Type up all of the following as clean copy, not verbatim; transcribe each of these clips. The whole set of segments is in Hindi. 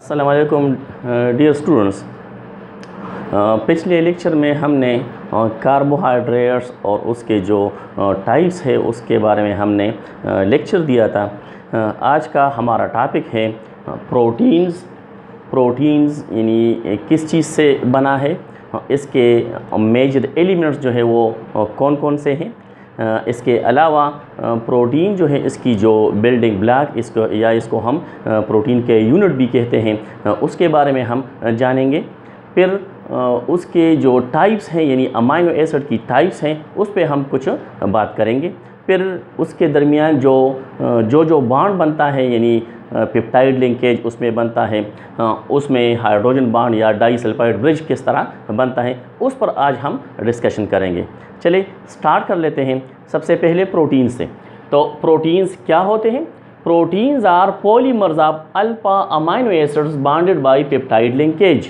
अस्सलाम वालेकुम डियर स्टूडेंट्स। पिछले लेक्चर में हमने कार्बोहाइड्रेट्स और उसके जो टाइप्स है उसके बारे में हमने लेक्चर दिया था। आज का हमारा टॉपिक है प्रोटीन्स। प्रोटीन्स यानी किस चीज़ से बना है, इसके मेजर एलिमेंट्स जो है वो कौन कौन से हैं। इसके अलावा प्रोटीन जो है इसकी जो बिल्डिंग ब्लॉक इसको हम प्रोटीन के यूनिट भी कहते हैं, उसके बारे में हम जानेंगे। फिर उसके जो टाइप्स हैं यानी अमाइनो एसिड की टाइप्स हैं उस पे हम कुछ बात करेंगे। फिर उसके दरमियान जो बॉन्ड बनता है यानी पेप्टाइड लिंकेज उसमें बनता है, उसमें हाइड्रोजन बॉन्ड या डाइसल्फाइड ब्रिज किस तरह बनता है उस पर आज हम डिस्कशन करेंगे। चलिए स्टार्ट कर लेते हैं। सबसे पहले प्रोटीन से। तो प्रोटीन्स क्या होते हैं? Proteins are polymers of alpha amino acids bonded by peptide linkage.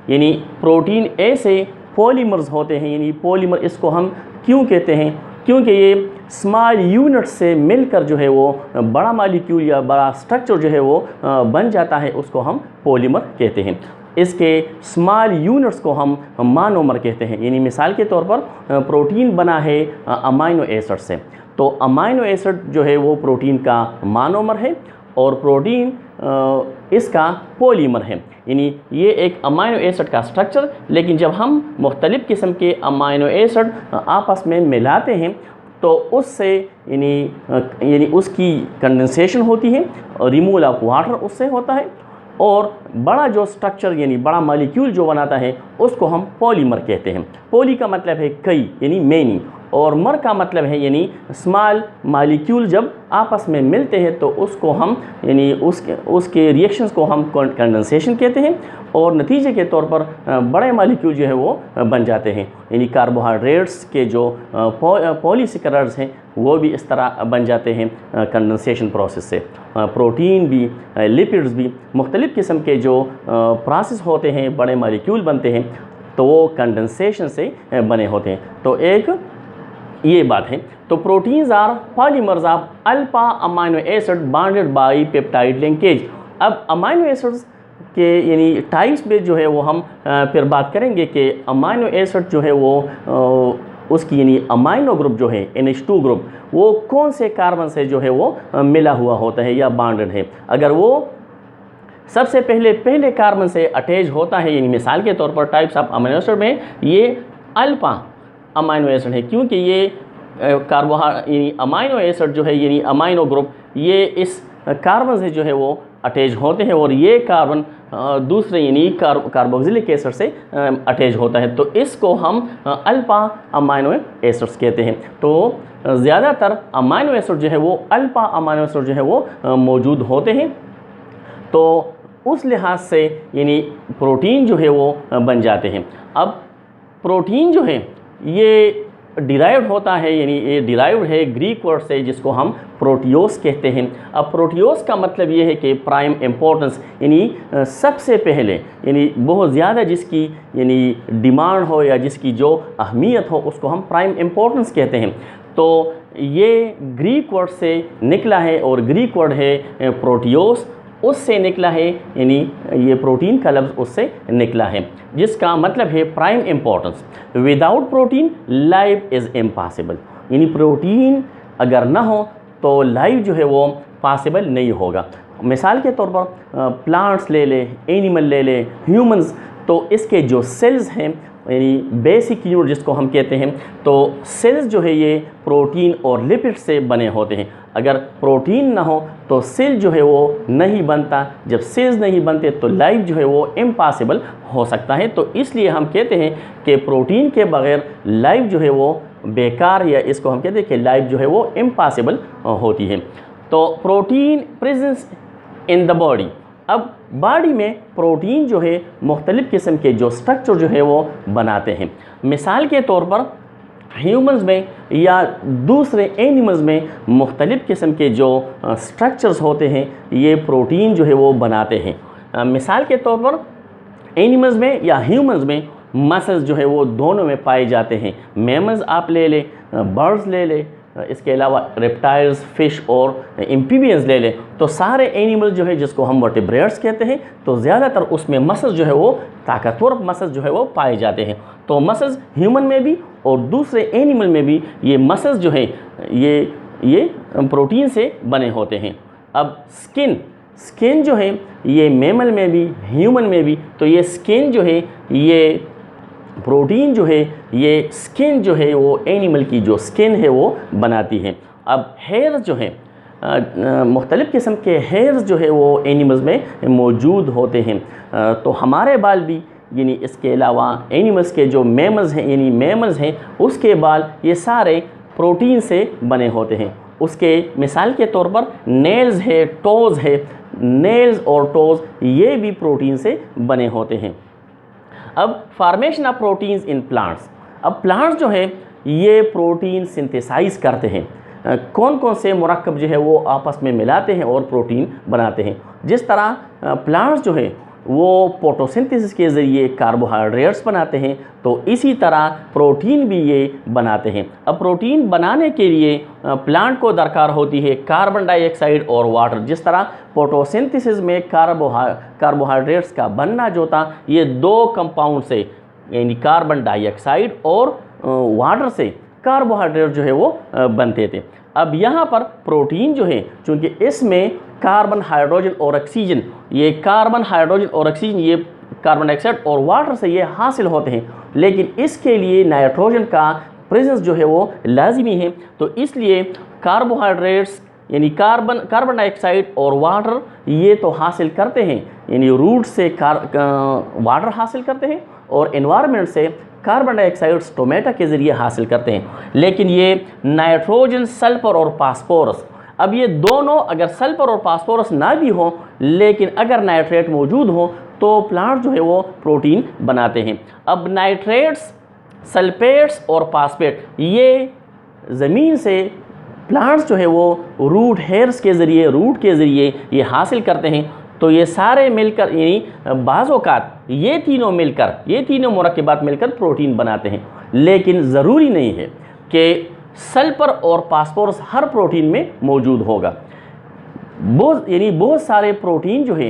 यानी प्रोटीन ऐसे पॉलीमर्स होते हैं, यानी पॉलीमर इसको हम क्यों कहते हैं? क्योंकि ये स्मॉल यूनिट से मिलकर जो है वो बड़ा मॉलिक्यूल या बड़ा स्ट्रक्चर जो है वो बन जाता है, उसको हम पॉलीमर कहते हैं। इसके स्मॉल यूनिट्स को हम मोनोमर कहते हैं। यानी मिसाल के तौर पर प्रोटीन बना है अमाइनो एसिड से, तो अमाइनो एसिड जो है वो प्रोटीन का मोनोमर है और प्रोटीन इसका पॉलीमर है। यानी ये एक अमाइनो एसिड का स्ट्रक्चर, लेकिन जब हम मुख्तलिफ़ किस्म के अमाइनो एसिड आपस में मिलाते हैं तो उससे यानी उसकी कंडेंसेशन होती है और रिमूवल ऑफ वाटर उससे होता है, और बड़ा जो स्ट्रक्चर यानी बड़ा मॉलिक्यूल जो बनाता है उसको हम पॉलीमर कहते हैं। पॉली का मतलब है कई यानी मैनी, और मर का मतलब है यानी स्मॉल मॉलिक्यूल जब आपस में मिलते हैं तो उसको हम यानी उसके रिएक्शंस को हम कंडेंसेशन कहते हैं, और नतीजे के तौर पर बड़े मॉलिक्यूल जो है वो बन जाते हैं। यानी कार्बोहाइड्रेट्स के जो पॉलीसेकेराइड्स हैं वो भी इस तरह बन जाते हैं कंडेंसेशन प्रोसेस से। प्रोटीन भी, लिपिड्स भी, मुख्तलिफ़ किस्म के जो प्रोसेस होते हैं, बड़े मॉलिक्यूल बनते हैं तो वो कंडेंसेशन से बने होते हैं। तो एक ये बात है। तो proteins are polymers of alpha amino acid bonded by peptide linkage. अब अमाइनो एसिड्स के यानी टाइप्स में जो है वो हम फिर बात करेंगे कि अमाइनो एसिड जो है वो उसकी यानी अमाइनो ग्रुप जो है NH2 ग्रुप वो कौन से कार्बन से जो है वो मिला हुआ होता है या बॉन्डेड है। अगर वो सबसे पहले कार्बन से अटैच होता है, यानी मिसाल के तौर पर टाइप्स ऑफ अमाइनो एसिड में ये अल्फा अमाइनो एसिड है, क्योंकि ये यानी अमाइनो एसिड जो है यानी अमाइनो ग्रुप ये इस कार्बन से जो है वो अटैच होते हैं, और ये कार्बन दूसरे यानी कार्बोक्सिलिक एसिड से अटैच होता है, तो इसको हम अल्फा अमाइनो एसिड्स कहते हैं। तो ज़्यादातर अमाइनो एसिड जो है वो अल्फा अमाइनो एसिड जो है वो मौजूद होते हैं, तो उस लिहाज से यानी प्रोटीन जो है वो बन जाते हैं। अब प्रोटीन जो है ये डिराइव्ड होता है, यानी ये डिराइव्ड है ग्रीक वर्ड से जिसको हम प्रोटियोस कहते हैं। अब प्रोटियोस का मतलब ये है कि प्राइम इम्पोर्टेंस, यानी सबसे पहले यानी बहुत ज़्यादा जिसकी यानी डिमांड हो या जिसकी जो अहमियत हो उसको हम प्राइम इम्पोर्टेंस कहते हैं। तो ये ग्रीक वर्ड से निकला है और ग्रीक वर्ड है प्रोटियोस, उससे निकला है, यानी ये प्रोटीन का लफ्ज़ उससे निकला है जिसका मतलब है prime importance. Without protein life is impossible. यानी प्रोटीन अगर ना हो तो लाइफ जो है वो पॉसिबल नहीं होगा। मिसाल के तौर पर प्लांट्स ले ले, एनिमल ले ले, ह्यूमंस, तो इसके जो सेल्स हैं यानी बेसिक यूनिट जिसको हम कहते हैं, तो सेल्स जो है ये प्रोटीन और लिपिड से बने होते हैं। अगर प्रोटीन ना हो तो सेल जो है वो नहीं बनता, जब सेल्स नहीं बनते तो लाइफ जो है वो इम्पॉसिबल हो सकता है। तो इसलिए हम कहते हैं कि प्रोटीन के बगैर लाइफ जो है वो बेकार, या इसको हम कहते हैं कि लाइफ जो है वो इम्पॉसिबल होती है। तो protein presence in the body. अब बॉडी में प्रोटीन जो है मुख्तलिफ़ किस्म के जो स्ट्रक्चर जो है वो बनाते हैं। मिसाल के तौर पर ह्यूमंस में या दूसरे एनिमल्स में मुख्तलिफ़ किस्म के जो स्ट्रक्चर्स होते हैं ये प्रोटीन जो है वो बनाते हैं। मिसाल के तौर पर एनिमल्स में या ह्यूमंस में मसल्स जो है वो दोनों में पाए जाते हैं। मैमल्स आप ले ले, बर्ड्स ले ले, इसके अलावा रेप्टाइल्स, फिश और एम्फीबियंस ले लें तो सारे एनिमल जो है जिसको हम वर्टिब्रेट्स कहते हैं, तो ज़्यादातर उसमें मसल्स जो है वो ताकतवर मसल्स जो है वो पाए जाते हैं। तो मसल्स ह्यूमन में भी और दूसरे एनिमल में भी ये मसल्स जो है ये प्रोटीन से बने होते हैं। अब स्किन जो है ये मैमल में भी ह्यूमन में भी, तो ये स्किन जो है ये प्रोटीन जो है ये स्किन जो है वो एनिमल की जो स्किन है वो बनाती है। अब हेयर जो है मुख्तलिफ़ किस्म के हेयर्स जो है वो एनिमल्स में मौजूद होते हैं। तो हमारे बाल भी यानी इसके अलावा एनिमल्स के जो मैमल्स हैं यानी मैमल्स हैं उसके बाल ये सारे प्रोटीन से बने होते हैं। उसके मिसाल के तौर पर नेल्स है, टोज़ है, नेल्स और टोज़ ये भी प्रोटीन से बने होते हैं। अब formation of proteins in plants, अब प्लांट्स जो है ये प्रोटीन सिंथेसाइज करते हैं। कौन कौन से मुरक्कब जो है वो आपस में मिलाते हैं और प्रोटीन बनाते हैं। जिस तरह प्लांट्स जो है वो फोटोसिंथेसिस के ज़रिए कार्बोहाइड्रेट्स बनाते हैं, तो इसी तरह प्रोटीन भी ये बनाते हैं। अब प्रोटीन बनाने के लिए प्लांट को दरकार होती है कार्बन डाइऑक्साइड और वाटर। जिस तरह फोटोसिंथेसिस में कार्बोहाइड्रेट्स का बनना जो था ये दो कंपाउंड से यानी कार्बन डाइऑक्साइड और वाटर से कार्बोहाइड्रेट जो है वो बनते थे। अब यहाँ पर प्रोटीन जो है चूँकि इसमें कार्बन, हाइड्रोजन और ऑक्सीजन, ये कार्बन, हाइड्रोजन और ऑक्सीजन ये कार्बन डाइऑक्साइड और वाटर से ये हासिल होते हैं, लेकिन इसके लिए नाइट्रोजन का प्रेजेंस जो है वो लाजिमी है। तो इसलिए कार्बोहाइड्रेट्स यानी कार्बन डाइऑक्साइड और वाटर ये तो हासिल करते हैं, यानी रूट से वाटर हासिल करते हैं और एनवायरनमेंट से कार्बन डाइऑक्साइड स्टोमेटा के ज़रिए हासिल करते हैं। लेकिन ये नाइट्रोजन, सल्फर और फास्फोरस, अब ये दोनों अगर सल्फर और फास्फोरस ना भी हो लेकिन अगर नाइट्रेट मौजूद हो तो प्लांट जो है वो प्रोटीन बनाते हैं। अब नाइट्रेट्स, सल्फेट्स और फास्फेट ये ज़मीन से प्लांट्स जो है वो रूट के ज़रिए ये हासिल करते हैं। तो ये सारे मिलकर यानी बाज़ औक़ात ये तीनों मुरक्किबात मिलकर प्रोटीन बनाते हैं, लेकिन ज़रूरी नहीं है कि सल्फर और फास्फोरस हर प्रोटीन में मौजूद होगा। बहुत सारे प्रोटीन जो है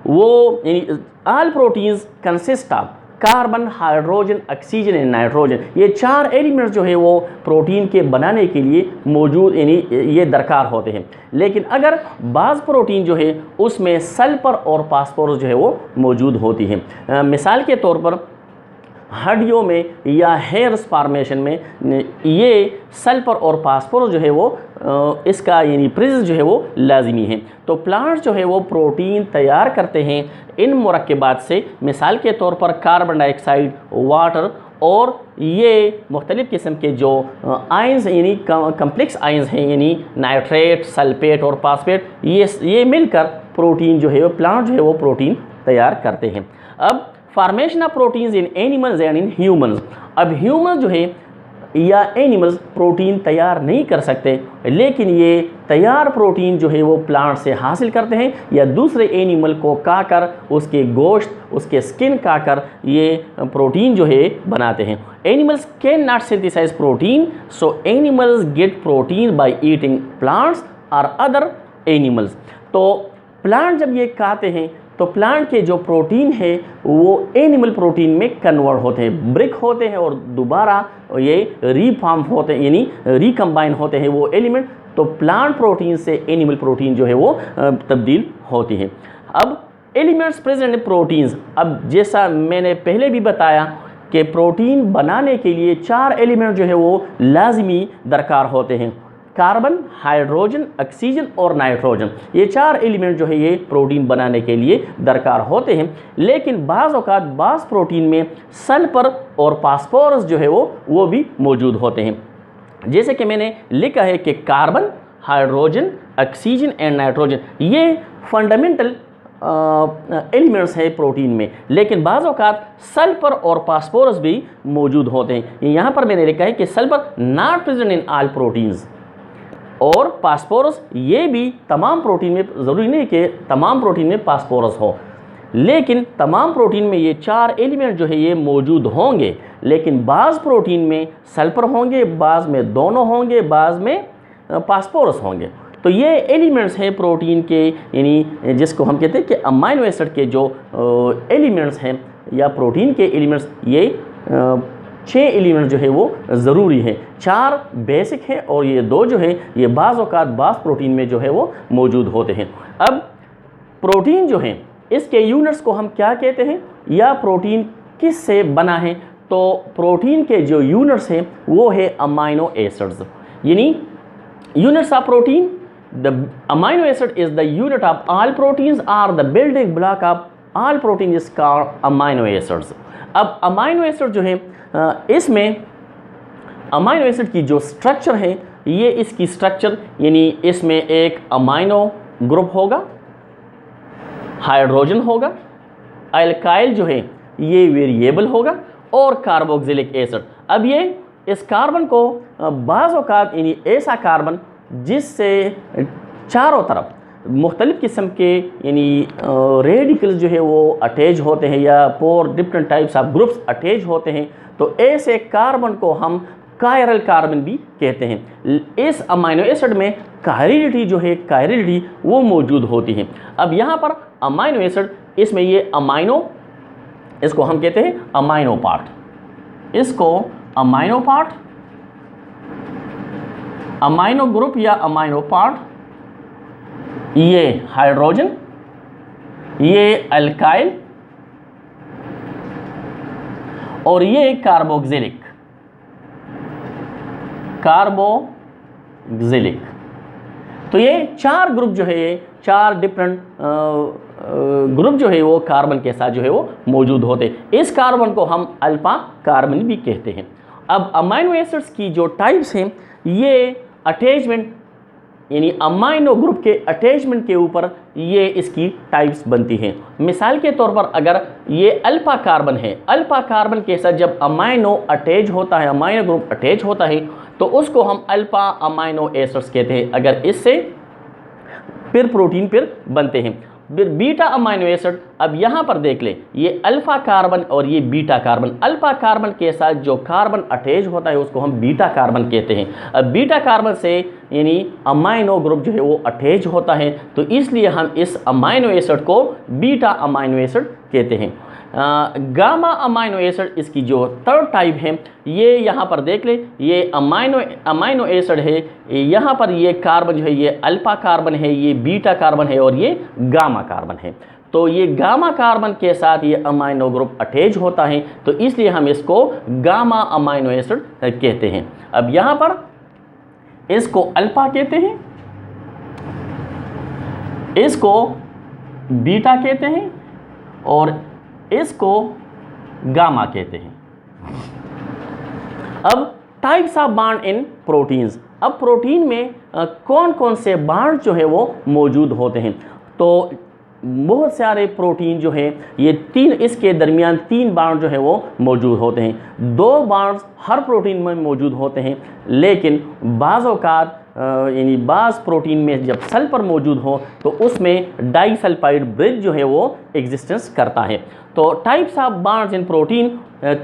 वो यानी all proteins consist of carbon, hydrogen, oxygen and nitrogen, ये चार एलिमेंट्स जो है वो प्रोटीन के बनाने के लिए मौजूद यानी ये दरकार होते हैं। लेकिन अगर बाज़ प्रोटीन जो है उसमें सल्फर और फास्फोरस जो है वो मौजूद होती है। मिसाल के तौर पर हड्डियों में या हेयर्स फॉर्मेशन में ये सल्फर और फास्फोरस जो है वो इसका यानी प्रेजेंस जो है वो लाजिमी है। तो प्लांट्स जो है वो प्रोटीन तैयार करते हैं इन मुरक्किबात से। मिसाल के तौर पर कार्बन डाइऑक्साइड, वाटर और ये मुख्तलिफ़ किस्म के जो आयंस यानी कम्प्लेक्स आयंस हैं यानी नाइट्रेट, सल्फेट और फास्फेट ये मिलकर प्रोटीन जो है वो प्लांट जो है वो प्रोटीन तैयार करते हैं। अब formation of proteins in animals and in humans, अब ह्यूमन जो है या एनिमल्स प्रोटीन तैयार नहीं कर सकते, लेकिन ये तैयार प्रोटीन जो है वो प्लांट से हासिल करते हैं या दूसरे एनिमल को काकर उसके गोश्त, उसके स्किन काकर ये प्रोटीन जो है बनाते हैं। Animals can not synthesise protein, so animals get protein by eating plants और अदर एनिमल्स। तो प्लांट जब ये खाते हैं तो प्लांट के जो प्रोटीन है वो एनिमल प्रोटीन में कन्वर्ट होते हैं, ब्रेक होते हैं और दोबारा ये रीफॉर्म होते हैं यानी रिकम्बाइन होते हैं वो एलिमेंट। तो प्लांट प्रोटीन से एनिमल प्रोटीन जो है वो तब्दील होती है। अब एलिमेंट्स प्रेजेंट इन प्रोटीन्स, अब जैसा मैंने पहले भी बताया कि प्रोटीन बनाने के लिए चार एलिमेंट जो है वो लाजमी दरकार होते हैं, कार्बन, हाइड्रोजन, ऑक्सीजन और नाइट्रोजन। ये चार एलिमेंट जो है ये प्रोटीन बनाने के लिए दरकार होते हैं। लेकिन बाज़ औक़ात बाज़ प्रोटीन में सल्फर और फास्फोरस जो है वो भी मौजूद होते हैं। जैसे कि मैंने लिखा है कि carbon, hydrogen, oxygen and nitrogen ये फंडामेंटल एलिमेंट्स है प्रोटीन में, लेकिन बाज़ औक़ात सल्फर और फास्फोरस भी मौजूद होते हैं। यहाँ पर मैंने लिखा है कि sulphur not present in all proteins और फास्फोरस ये भी तमाम प्रोटीन में, ज़रूरी नहीं कि तमाम प्रोटीन में फास्फोरस हो, लेकिन तमाम प्रोटीन में ये चार एलिमेंट जो है ये मौजूद होंगे, लेकिन बाज़ प्रोटीन में सल्फर होंगे, बाज़ में दोनों होंगे, बाज़ में फास्फोरस होंगे। तो ये एलिमेंट्स हैं प्रोटीन के, यानी जिसको हम कहते हैं कि अमाइनो एसिड के जो एलिमेंट्स हैं या प्रोटीन के एलिमेंट्स, ये 6 एलिमेंट्स जो है वो ज़रूरी हैं। 4 बेसिक हैं और ये 2 जो है ये बाज़ औक़ात बाज़ प्रोटीन में जो है वो मौजूद होते हैं। अब प्रोटीन जो है इसके यूनिट्स को हम क्या कहते हैं या प्रोटीन किस से बना है? तो प्रोटीन के जो यूनिट्स हैं वो है अमाइनो एसिड्स, यानी units of protein. The amino acid is the unit of all proteins are the building block of all protein is called amino acids. अब अमाइनो एसिड जो है इसमें अमाइनो एसिड की जो स्ट्रक्चर है, ये इसकी स्ट्रक्चर, यानी इसमें एक अमाइनो ग्रुप होगा, हाइड्रोजन होगा, अल्काइल जो है ये वेरिएबल होगा और कार्बोक्सिलिक एसिड। अब ये इस कार्बन को बाज़ औक़ात यानी ऐसा कार्बन जिससे चारों तरफ मुख्तलिफ़ किस्म के यानी रेडिकल्स जो है वो अटैच होते हैं या 4 different types of groups attach होते हैं, तो ऐसे कार्बन को हम कायरल कार्बन भी कहते हैं। इस अमाइनो एसिड में कायरिलिटी जो है, कायरिलिटी वो मौजूद होती है। अब यहाँ पर अमाइनो एसिड, इसमें ये अमाइनो, इसको हम कहते हैं अमाइनो पार्ट, इसको अमाइनो पार्ट, अमाइनो ग्रुप या अमाइनो पार्ट, ये हाइड्रोजन, ये अल्काइल और ये कार्बोक्सिलिक, कार्बोक्सिलिक। तो ये 4 ग्रुप जो है, ये 4 डिफरेंट ग्रुप जो है वो कार्बन के साथ जो है वो मौजूद होते हैं। इस कार्बन को हम अल्फा कार्बन भी कहते हैं। अब अमाइनो एसिड्स की जो टाइप्स हैं, ये अटैचमेंट यानी अमाइनो ग्रुप के अटैचमेंट के ऊपर ये इसकी टाइप्स बनती हैं। मिसाल के तौर पर अगर ये अल्फा कार्बन है, अल्फा कार्बन के साथ जब अमाइनो अटैच होता है, अमाइनो ग्रुप अटैच होता है, तो उसको हम अल्फा अमाइनो एसिड्स कहते हैं। अगर इससे फिर प्रोटीन फिर बनते हैं। फिर बीटा अमाइनो एसिड, अब यहाँ पर देख लें, ये अल्फा कार्बन और ये बीटा कार्बन। अल्फा कार्बन के साथ जो कार्बन अटैच होता है उसको हम बीटा कार्बन कहते हैं। अब बीटा कार्बन से यानी अमाइनो ग्रुप जो है वो अटैच होता है, तो इसलिए हम इस अमाइनो एसिड को बीटा अमाइनो एसिड कहते हैं। गामा अमाइनो एसिड इसकी जो 3rd टाइप है, ये यहाँ पर देख ले, ये अमाइनो एसिड है। यहाँ पर ये कार्बन जो है ये अल्फा कार्बन है, ये बीटा कार्बन है और ये गामा कार्बन है। तो ये गामा कार्बन के साथ ये अमाइनो ग्रुप अटैच होता है, तो इसलिए हम इसको गामा अमाइनो एसिड कहते हैं। अब यहाँ पर इसको अल्फा कहते हैं, इसको बीटा कहते हैं और इसको गामा कहते हैं। अब types of bond in proteins. अब प्रोटीन में कौन कौन से बॉन्ड जो है वो मौजूद होते हैं? तो बहुत सारे प्रोटीन जो है ये 3, इसके दरमियान 3 बॉन्ड जो है वो मौजूद होते हैं। 2 बॉन्ड्स हर प्रोटीन में मौजूद होते हैं, लेकिन बाज़ औक़ात यानी बाज़ प्रोटीन में जब सल्फर मौजूद हो तो उसमें डाइसल्फाइड ब्रिज जो है वो एग्जिस्टेंस करता है। तो types of bonds in protein,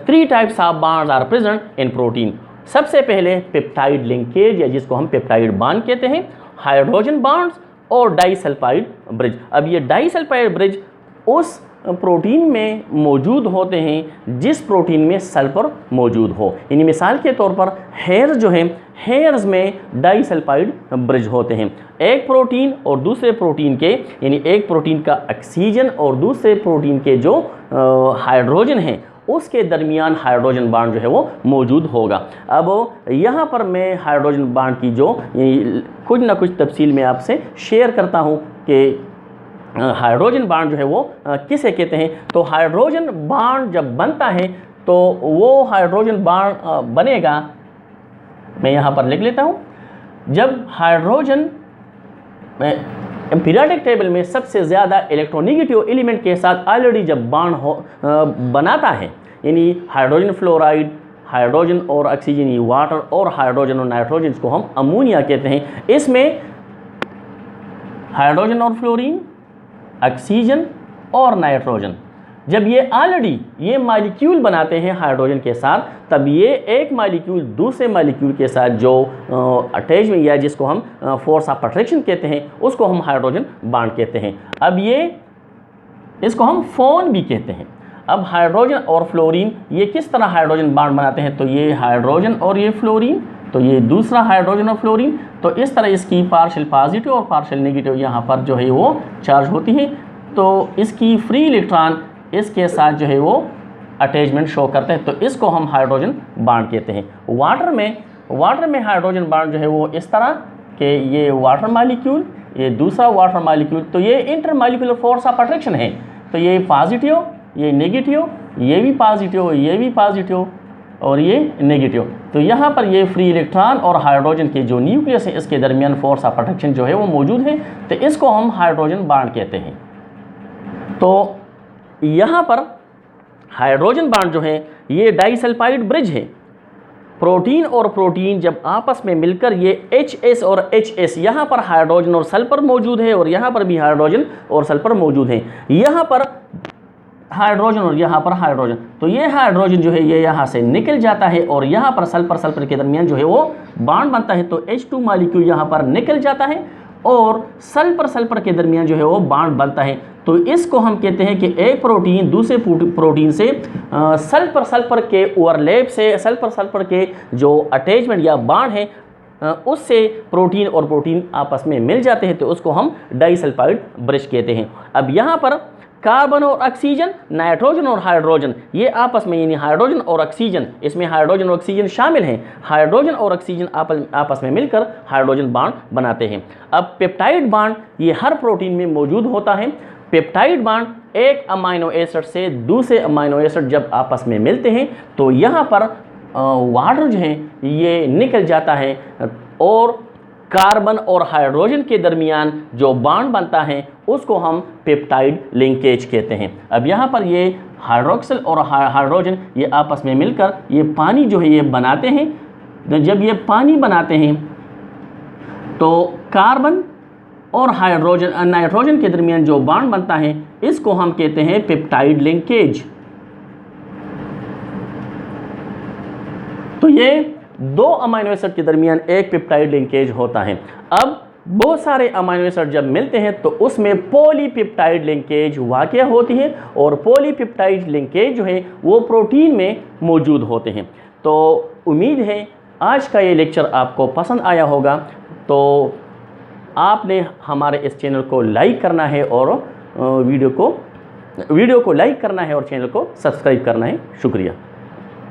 3 types of bonds are present in protein. सबसे पहले पेप्टाइड लिंकेज या जिसको हम पेप्टाइड बॉन्ड कहते हैं, हाइड्रोजन बॉन्ड्स और डाइसल्फाइड ब्रिज। अब ये डाइसल्फाइड ब्रिज उस प्रोटीन में मौजूद होते हैं जिस प्रोटीन में सल्फर मौजूद हो। यानी मिसाल के तौर पर हेयर जो है, हेयर्स में डाइसल्फाइड ब्रिज होते हैं। एक प्रोटीन और दूसरे प्रोटीन के, यानी एक प्रोटीन का ऑक्सीजन और दूसरे प्रोटीन के जो हाइड्रोजन है उसके दरमियान हाइड्रोजन बॉन्ड जो है वो मौजूद होगा। अब यहाँ पर मैं हाइड्रोजन बॉन्ड की जो कुछ ना कुछ तफसील में आपसे शेयर करता हूँ कि हाइड्रोजन बॉन्ड जो है वो किसे कहते हैं। तो हाइड्रोजन बॉन्ड जब बनता है तो वो हाइड्रोजन बॉन्ड बनेगा, मैं यहाँ पर लिख लेता हूँ। जब हाइड्रोजन पीरियोडिक टेबल में सबसे ज़्यादा इलेक्ट्रोनेगेटिव एलिमेंट के साथ ऑलरेडी जब बॉन्ड बनाता है, यानी हाइड्रोजन फ्लोराइड, हाइड्रोजन और ऑक्सीजन यानी वाटर और हाइड्रोजन और नाइट्रोजन, इसको हम अमोनिया कहते हैं। इसमें हाइड्रोजन और फ्लोरीन, ऑक्सीजन और नाइट्रोजन, जब ये ऑलरेडी ये मॉलिक्यूल बनाते हैं हाइड्रोजन के साथ, तब ये एक मॉलिक्यूल दूसरे मॉलिक्यूल के साथ जो अटैचमेंट या जिसको हम फोर्स ऑफ अट्रैक्शन कहते हैं, उसको हम हाइड्रोजन बॉन्ड कहते हैं। अब ये इसको हम फोन भी कहते हैं। अब हाइड्रोजन और फ्लोरीन ये किस तरह हाइड्रोजन बॉन्ड बनाते हैं, तो ये हाइड्रोजन और ये फ्लोरीन, तो ये दूसरा हाइड्रोजन और फ्लोरीन, तो इस तरह इसकी पार्शियल पॉजिटिव और पार्शियल नेगेटिव यहाँ पर जो है वो चार्ज होती है। तो इसकी फ्री इलेक्ट्रॉन इसके साथ जो है वो अटैचमेंट शो करते हैं, तो इसको हम हाइड्रोजन बॉन्ड कहते हैं। वाटर में हाइड्रोजन बॉन्ड जो है वो इस तरह के, ये वाटर मॉलिक्यूल, ये दूसरा वाटर मॉलिक्यूल, तो ये inter molecular force of attraction है। तो ये पॉजिटिव, ये नेगेटिव, ये भी पॉजिटिव, ये भी पॉजिटिव और ये नेगेटिव। तो यहाँ पर ये फ्री इलेक्ट्रॉन और हाइड्रोजन के जो न्यूक्लियस है इसके दरमियान फोर्स ऑफ अट्रैक्शन जो है वो मौजूद है, तो इसको हम हाइड्रोजन बॉन्ड कहते हैं। तो यहाँ पर हाइड्रोजन बॉन्ड जो है ये डाइसल्फाइड ब्रिज है। प्रोटीन और प्रोटीन जब आपस में मिलकर ये HS और HS, यहाँ पर हाइड्रोजन और सल्फर मौजूद है और यहाँ पर भी हाइड्रोजन और सल्फर मौजूद है। यहाँ पर हाइड्रोजन और यहाँ पर हाइड्रोजन, तो ये हाइड्रोजन जो है ये यहाँ से निकल जाता है और यहाँ पर सल्फर के दरमियान जो है वो बॉन्ड बनता है। तो H2 मॉलिक्यूल यहाँ पर निकल जाता है और सल्फर के दरमियान जो है वो बॉन्ड बनता है। तो इसको हम कहते हैं कि एक प्रोटीन दूसरे प्रोटीन से सल्फर के ओवरलैप से, सल्फर के जो अटैचमेंट या बॉन्ड है उससे प्रोटीन और प्रोटीन आपस में मिल जाते हैं, तो उसको हम डाइसल्फाइड ब्रिज कहते हैं। अब यहाँ पर कार्बन और ऑक्सीजन, नाइट्रोजन और हाइड्रोजन ये आपस में, यानी हाइड्रोजन और ऑक्सीजन, इसमें हाइड्रोजन और ऑक्सीजन शामिल हैं। हाइड्रोजन और ऑक्सीजन आपस में मिलकर हाइड्रोजन बॉन्ड बनाते हैं। अब पेप्टाइड बॉन्ड ये हर प्रोटीन में मौजूद होता है। पेप्टाइड बॉन्ड एक अमाइनो एसिड से दूसरे अमाइनो एसिड जब आपस में मिलते हैं तो यहाँ पर वाटर जो है ये निकल जाता है और कार्बन और हाइड्रोजन के दरमियान जो बॉन्ड बनता है उसको हम पेप्टाइड लिंकेज कहते हैं। अब यहाँ पर ये हाइड्रोक्सिल और हाइड्रोजन ये आपस में मिलकर ये पानी जो है ये बनाते हैं। जब ये पानी बनाते हैं तो कार्बन और हाइड्रोजन नाइट्रोजन के दरमियान जो बॉन्ड बनता है इसको हम कहते हैं पेप्टाइड लिंकेज। तो ये दो अमाइनो एसिड के दरमियान एक पेप्टाइड लिंकेज होता है। अब बहुत सारे अमाइनो एसिड जब मिलते हैं तो उसमें पॉलीपेप्टाइड लिंकेज वाक़या होती है और पॉलीपेप्टाइड लिंकेज जो है वो प्रोटीन में मौजूद होते हैं। तो उम्मीद है आज का ये लेक्चर आपको पसंद आया होगा। तो आपने हमारे इस चैनल को लाइक करना है और वीडियो को लाइक करना है और चैनल को सब्सक्राइब करना है। शुक्रिया।